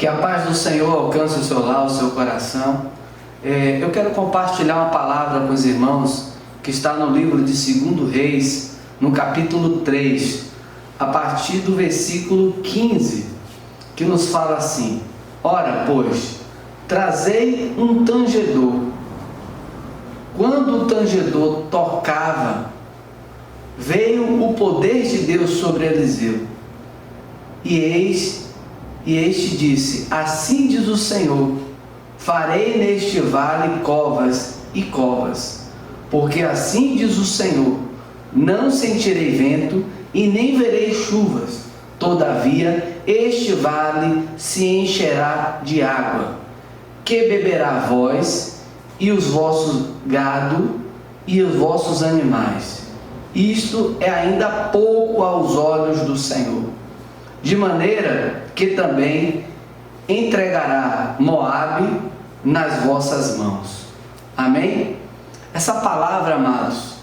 Que a paz do Senhor alcance o seu lar, o seu coração. Eu quero compartilhar uma palavra com os irmãos que está no livro de 2 Reis, no capítulo 3, a partir do versículo 15, que nos fala assim: Ora, pois, trazei um tangedor. Quando o tangedor tocava, veio o poder de Deus sobre Eliseu. E este disse: Assim diz o Senhor, farei neste vale covas e covas, porque assim diz o Senhor, não sentirei vento e nem verei chuvas, todavia este vale se encherá de água, que beberá vós e os vossos gado e os vossos animais. Isto é ainda pouco aos olhos do Senhor, de maneira que também entregará Moabe nas vossas mãos. Amém? Essa palavra, amados,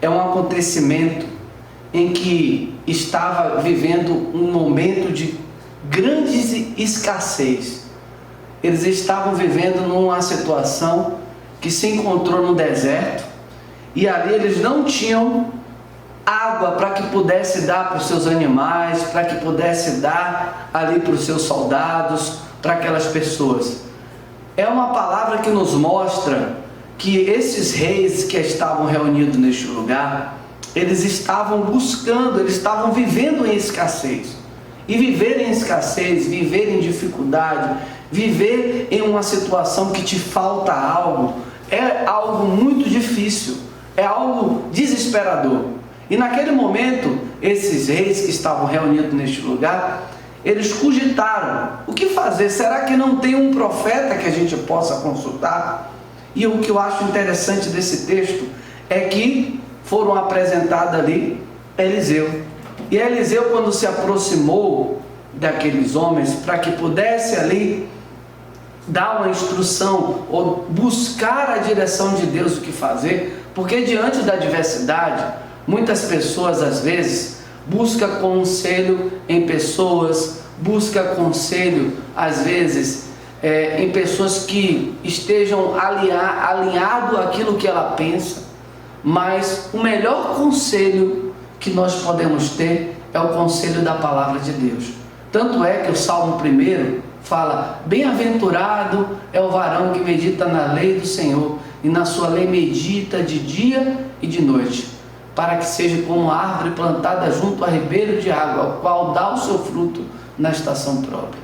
é um acontecimento em que estava vivendo um momento de grande escassez. Eles estavam vivendo numa situação que se encontrou no deserto, e ali eles não tinham água para que pudesse dar para os seus animais, para que pudesse dar ali para os seus soldados, para aquelas pessoas. É uma palavra que nos mostra que esses reis que estavam reunidos neste lugar, eles estavam buscando, eles estavam vivendo em escassez. E viver em escassez, viver em dificuldade, viver em uma situação que te falta algo, é algo muito difícil, é algo desesperador. E naquele momento, esses reis que estavam reunidos neste lugar, eles cogitaram: o que fazer? Será que não tem um profeta que a gente possa consultar? E o que eu acho interessante desse texto é que foram apresentados ali Eliseu. E Eliseu, quando se aproximou daqueles homens, para que pudesse ali dar uma instrução ou buscar a direção de Deus o que fazer, porque diante da adversidade, muitas pessoas às vezes buscam conselho em pessoas, buscam conselho às vezes em pessoas que estejam alinhado àquilo que ela pensa, mas o melhor conselho que nós podemos ter é o conselho da palavra de Deus. Tanto é que o Salmo 1 fala: bem-aventurado é o varão que medita na lei do Senhor, e na sua lei medita de dia e de noite, para que seja como árvore plantada junto a ribeiro de água, ao qual dá o seu fruto na estação própria.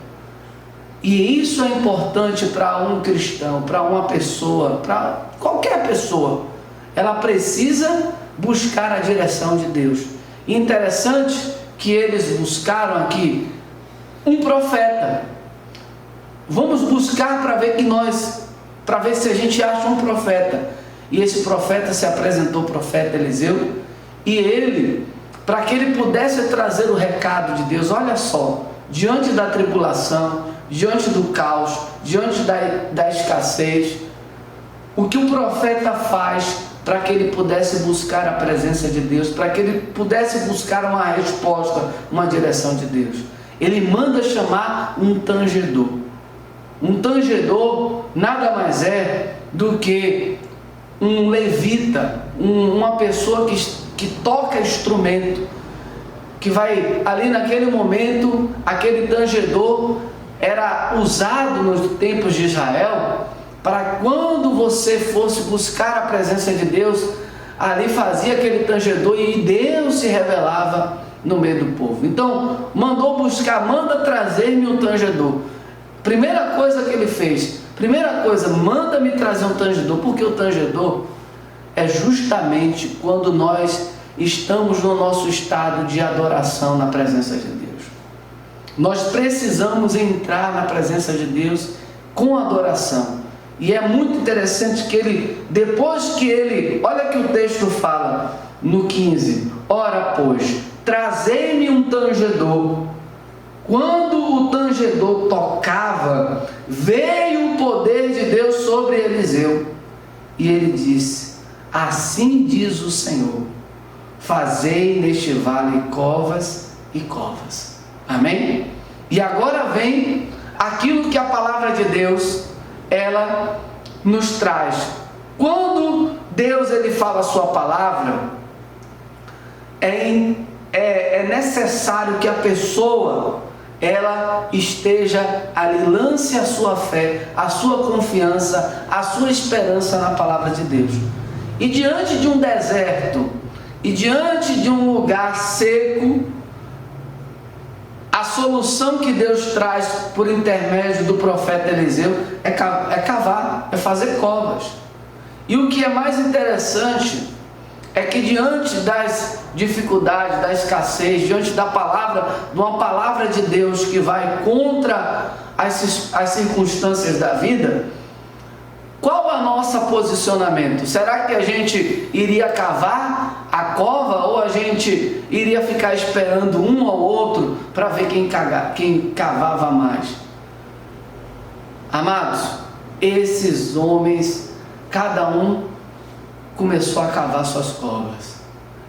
E isso é importante para um cristão, para uma pessoa, para qualquer pessoa. Ela precisa buscar a direção de Deus. E interessante que eles buscaram aqui um profeta. Vamos buscar para ver se a gente acha um profeta. E esse profeta se apresentou, o profeta Eliseu, e ele, para que ele pudesse trazer o recado de Deus, olha só, diante da tribulação, diante do caos, diante da escassez, o que o profeta faz para que ele pudesse buscar a presença de Deus, para que ele pudesse buscar uma resposta, uma direção de Deus? Ele manda chamar um tangedor. Um tangedor nada mais é do que um levita, uma pessoa que toca instrumento, que vai ali naquele momento. Aquele tangedor era usado nos tempos de Israel para quando você fosse buscar a presença de Deus, ali fazia aquele tangedor e Deus se revelava no meio do povo. Então mandou buscar, manda trazer-me um tangedor. Primeira coisa que ele fez, manda-me trazer um tangedor, porque o tangedor é justamente quando nós estamos no nosso estado de adoração na presença de Deus. Nós precisamos entrar na presença de Deus com adoração. E é muito interessante que olha que o texto fala no 15: Ora, pois, trazei-me um tangedor. Quando o tangedor tocava, veio o poder de Deus sobre Eliseu. E ele disse: Assim diz o Senhor, fazei neste vale covas e covas. Amém? E agora vem a aquilo que a palavra de Deus, ela nos traz. Quando Deus ele fala a sua palavra, é necessário que a pessoa ela esteja ali, lance a sua fé, a sua confiança, a sua esperança na palavra de Deus. E diante de um deserto, e diante de um lugar seco, a solução que Deus traz por intermédio do profeta Eliseu é cavar, é fazer covas. E o que é mais interessante é que diante das dificuldades, da escassez, diante da palavra, de uma palavra de Deus que vai contra as circunstâncias da vida, qual é o nosso posicionamento? Será que a gente iria cavar a cova ou a gente iria ficar esperando um ao outro para ver quem cavava mais? Amados, esses homens, cada um começou a cavar suas covas.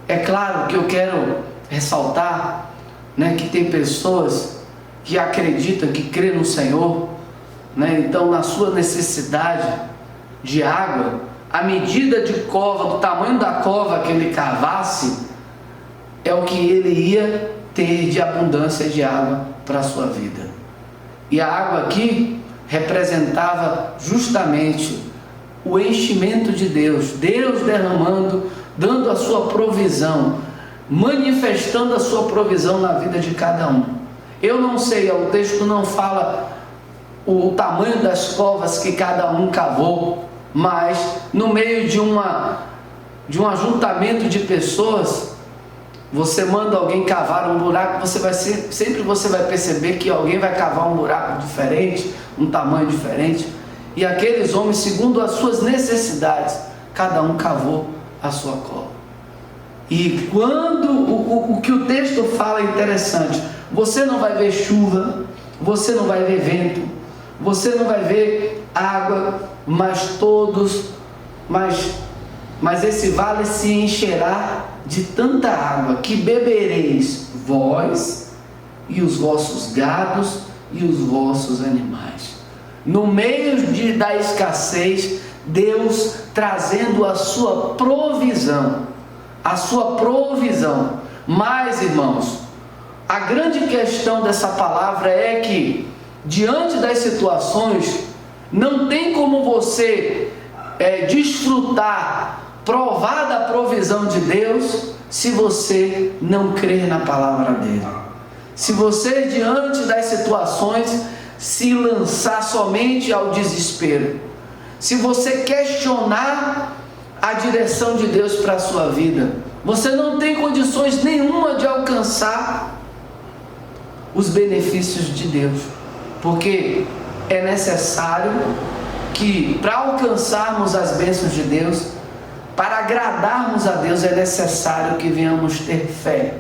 É claro que eu quero ressaltar, que tem pessoas que acreditam, que crêem no Senhor, então na sua necessidade de água, a medida de cova, do tamanho da cova que ele cavasse, é o que ele ia ter de abundância de água para a sua vida. E a água aqui representava justamente o enchimento de Deus, Deus derramando, dando a sua provisão, manifestando a sua provisão na vida de cada um. Eu não sei, o texto não fala o tamanho das covas que cada um cavou, mas no meio de um ajuntamento de pessoas, você manda alguém cavar um buraco, sempre você vai perceber que alguém vai cavar um buraco diferente, um tamanho diferente. E aqueles homens, segundo as suas necessidades, cada um cavou a sua cova. E quando o que o texto fala é interessante, você não vai ver chuva, você não vai ver vento, você não vai ver água, mas esse vale se encherá de tanta água que bebereis vós e os vossos gados e os vossos animais. No meio da escassez, Deus trazendo a sua provisão. Mas, irmãos, a grande questão dessa palavra é que, diante das situações, não tem como você desfrutar, provar da provisão de Deus, se você não crer na palavra dele. Se você, diante das situações, se lançar somente ao desespero, se você questionar a direção de Deus para a sua vida, você não tem condições nenhuma de alcançar os benefícios de Deus, porque é necessário que, para alcançarmos as bênçãos de Deus, para agradarmos a Deus, é necessário que venhamos ter fé.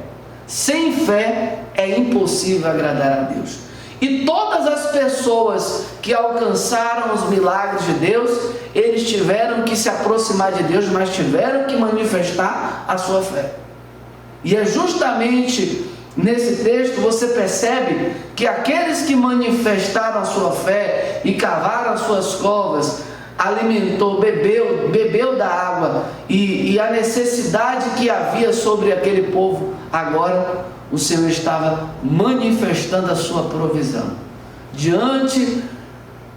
Sem fé é impossível agradar a Deus. E todas as pessoas que alcançaram os milagres de Deus, eles tiveram que se aproximar de Deus, mas tiveram que manifestar a sua fé. E é justamente nesse texto você percebe que aqueles que manifestaram a sua fé e cavaram as suas covas, alimentou, bebeu da água e a necessidade que havia sobre aquele povo, agora o Senhor estava manifestando a sua provisão. Diante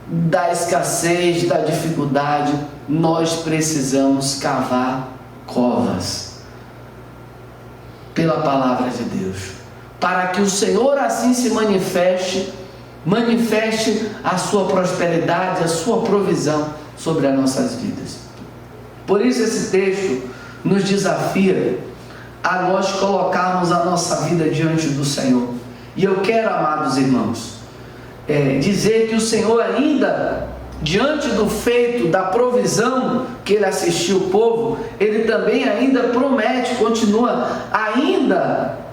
da escassez, da dificuldade, nós precisamos cavar covas pela palavra de Deus, para que o Senhor assim se manifeste a sua prosperidade, a sua provisão sobre as nossas vidas. Por isso esse texto nos desafia a nós colocarmos a nossa vida diante do Senhor. E eu quero, amados irmãos, dizer que o Senhor ainda, diante do feito, da provisão que Ele assistiu o povo, Ele também ainda promete, continua,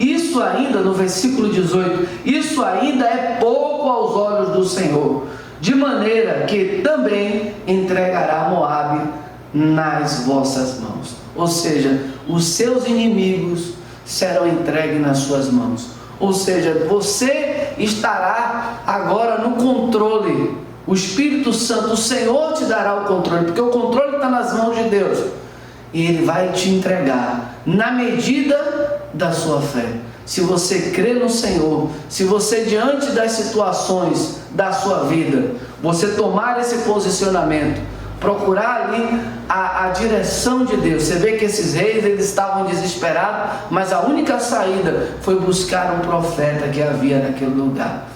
isso ainda, no versículo 18, isso ainda é pouco aos olhos do Senhor, de maneira que também entregará Moabe nas vossas mãos. Ou seja, os seus inimigos serão entregues nas suas mãos. Ou seja, você estará agora no controle. O Espírito Santo, o Senhor te dará o controle, porque o controle está nas mãos de Deus. E Ele vai te entregar na medida da sua fé. Se você crê no Senhor, se você diante das situações da sua vida, você tomar esse posicionamento, procurar ali a direção de Deus. Você vê que esses reis, eles estavam desesperados, mas a única saída foi buscar um profeta que havia naquele lugar.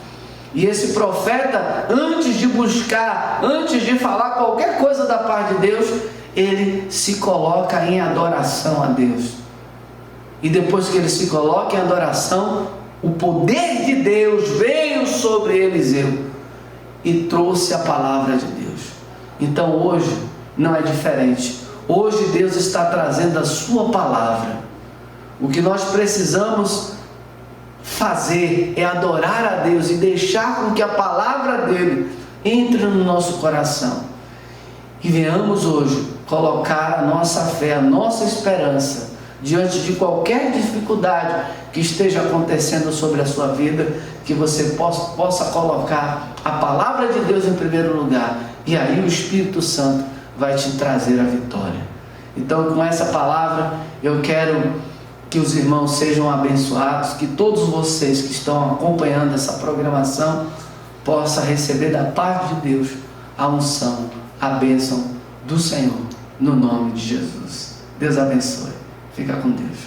E esse profeta, antes de buscar, antes de falar qualquer coisa da parte de Deus, ele se coloca em adoração a Deus. E depois que ele se coloca em adoração, o poder de Deus veio sobre Eliseu e trouxe a palavra de Deus. Então hoje não é diferente. Hoje Deus está trazendo a sua palavra. O que nós precisamos fazer é adorar a Deus e deixar com que a palavra dele entre no nosso coração. E venhamos hoje colocar a nossa fé, a nossa esperança diante de qualquer dificuldade que esteja acontecendo sobre a sua vida, que você possa colocar a palavra de Deus em primeiro lugar, e aí o Espírito Santo vai te trazer a vitória. Então, com essa palavra, eu quero que os irmãos sejam abençoados, que todos vocês que estão acompanhando essa programação possam receber da parte de Deus a unção, a bênção do Senhor, no nome de Jesus. Deus abençoe. Fica com Deus.